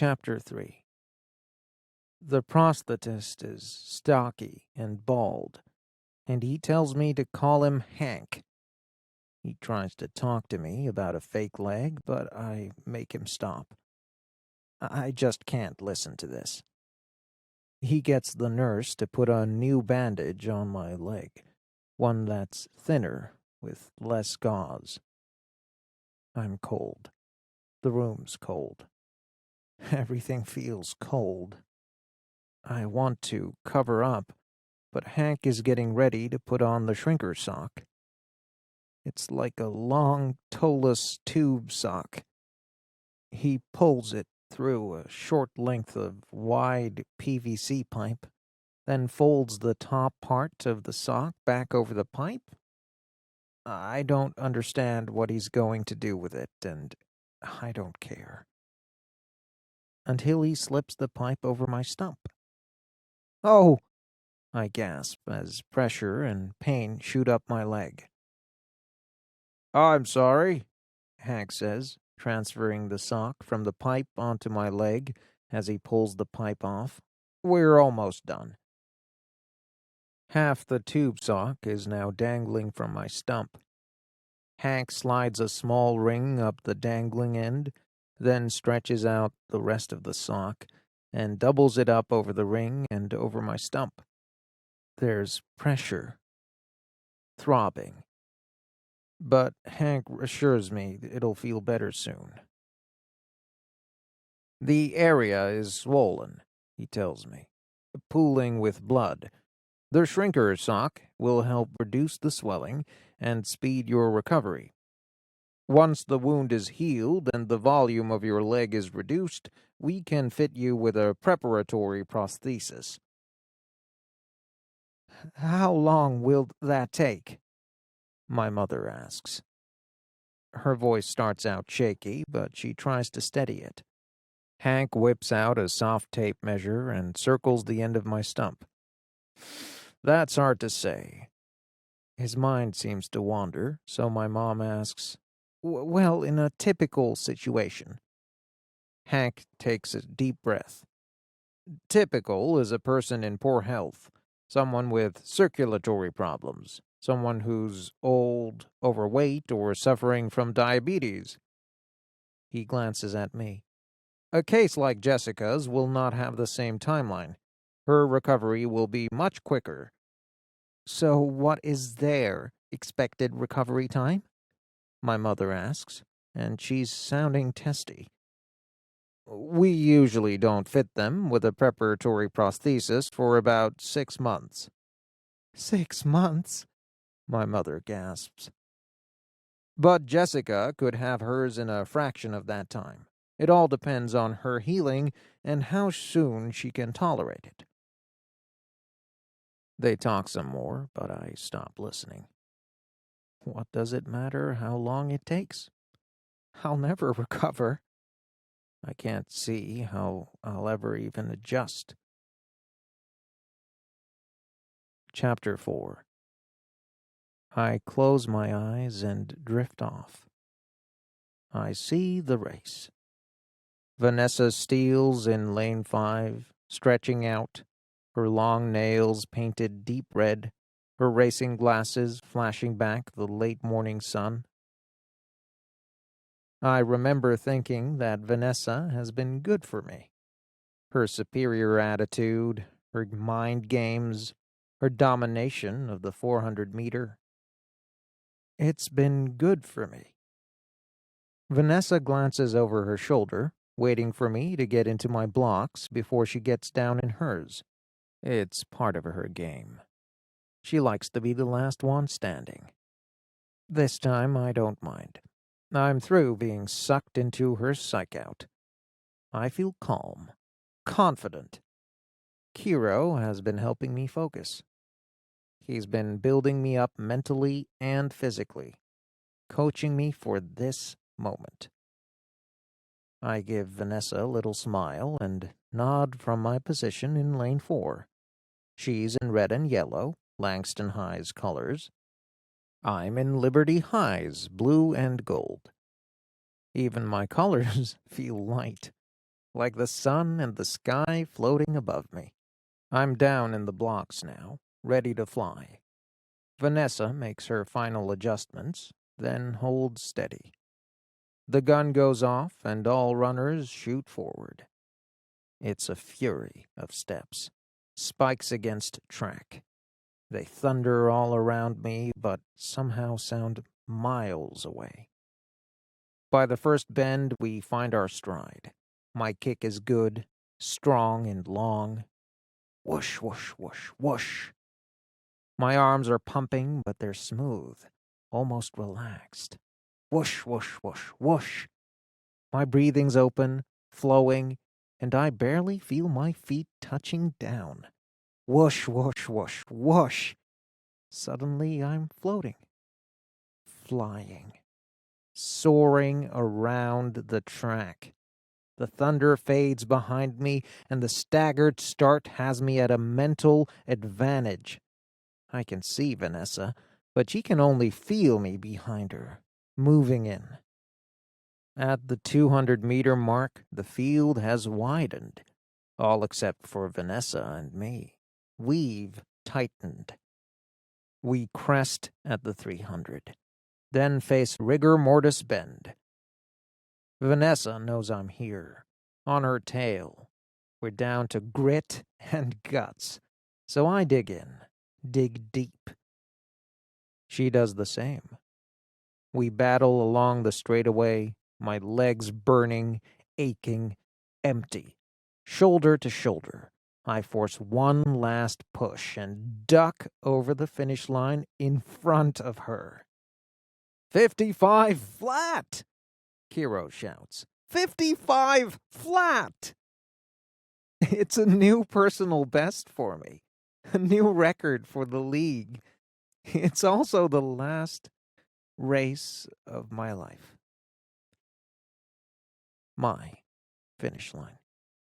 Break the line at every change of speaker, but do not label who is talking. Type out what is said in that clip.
Chapter 3. The prosthetist is stocky and bald, and he tells me to call him Hank. He tries to talk to me about a fake leg, but I make him stop. I just can't listen to this. He gets the nurse to put a new bandage on my leg, one that's thinner with less gauze. I'm cold. The room's cold. Everything feels cold. I want to cover up, but Hank is getting ready to put on the shrinker sock. It's like a long, toeless tube sock. He pulls it through a short length of wide PVC pipe, then folds the top part of the sock back over the pipe. I don't understand what he's going to do with it, and I don't care. Until he slips the pipe over my stump. "Oh!" I gasp as pressure and pain shoot up my leg. "I'm sorry," Hank says, transferring the sock from the pipe onto my leg as he pulls the pipe off. "We're almost done." Half the tube sock is now dangling from my stump. Hank slides a small ring up the dangling end, then stretches out the rest of the sock and doubles it up over the ring and over my stump. There's pressure. Throbbing. But Hank assures me it'll feel better soon. "The area is swollen," he tells me, "pooling with blood. The shrinker sock will help reduce the swelling and speed your recovery. Once the wound is healed and the volume of your leg is reduced, we can fit you with a preparatory prosthesis." "How long will that take?" my mother asks. Her voice starts out shaky, but she tries to steady it. Hank whips out a soft tape measure and circles the end of my stump. "That's hard to say." His mind seems to wander, so my mom asks, "Well, in a typical situation." Hank takes a deep breath. "Typical is a person in poor health, someone with circulatory problems, someone who's old, overweight, or suffering from diabetes." He glances at me. "A case like Jessica's will not have the same timeline. Her recovery will be much quicker." "So what is their expected recovery time?" my mother asks, and she's sounding testy. "We usually don't fit them with a preparatory prosthesis for about 6 months. 6 months? My mother gasps. "But Jessica could have hers in a fraction of that time. It all depends on her healing and how soon she can tolerate it." They talk some more, but I stop listening. What does it matter how long it takes? I'll never recover. I can't see how I'll ever even adjust. Chapter 4. I close my eyes and drift off. I see the race. Vanessa steals in lane 5, stretching out, her long nails painted deep red, her racing glasses flashing back the late morning sun. I remember thinking that Vanessa has been good for me. Her superior attitude, her mind games, her domination of the 400 meter. It's been good for me. Vanessa glances over her shoulder, waiting for me to get into my blocks before she gets down in hers. It's part of her game. She likes to be the last one standing. This time I don't mind. I'm through being sucked into her psych-out. I feel calm, confident. Kiro has been helping me focus. He's been building me up mentally and physically, coaching me for this moment. I give Vanessa a little smile and nod from my position in lane 4. She's in red and yellow, Langston High's colors. I'm in Liberty High's blue and gold. Even my colors feel light. like the sun and the sky floating above me. I'm down in the blocks now, ready to fly. Vanessa makes her final adjustments, then holds steady. The gun goes off, and all runners shoot forward. It's a fury of steps, spikes against track. They thunder all around me, but somehow sound miles away. By the first bend, we find our stride. My kick is good, strong and long. Whoosh, whoosh, whoosh, whoosh. My arms are pumping, but they're smooth, almost relaxed. Whoosh, whoosh, whoosh, whoosh. My breathing's open, flowing, and I barely feel my feet touching down. Whoosh, whoosh, whoosh, whoosh. Suddenly I'm floating, flying, soaring around the track. The thunder fades behind me, and the staggered start has me at a mental advantage. I can see Vanessa, but she can only feel me behind her, moving in. At the 200-meter mark, the field has widened, all except for Vanessa and me. We've tightened. We crest at the 300, then face rigor mortis bend. Vanessa knows I'm here, on her tail. We're down to grit and guts, so I dig in, dig deep. She does the same. We battle along the straightaway, my legs burning, aching, empty. Shoulder to shoulder, I force one last push and duck over the finish line in front of her. 55 flat! Kiro shouts. 55 flat! It's a new personal best for me, a new record for the league. It's also the last race of my life. My finish line.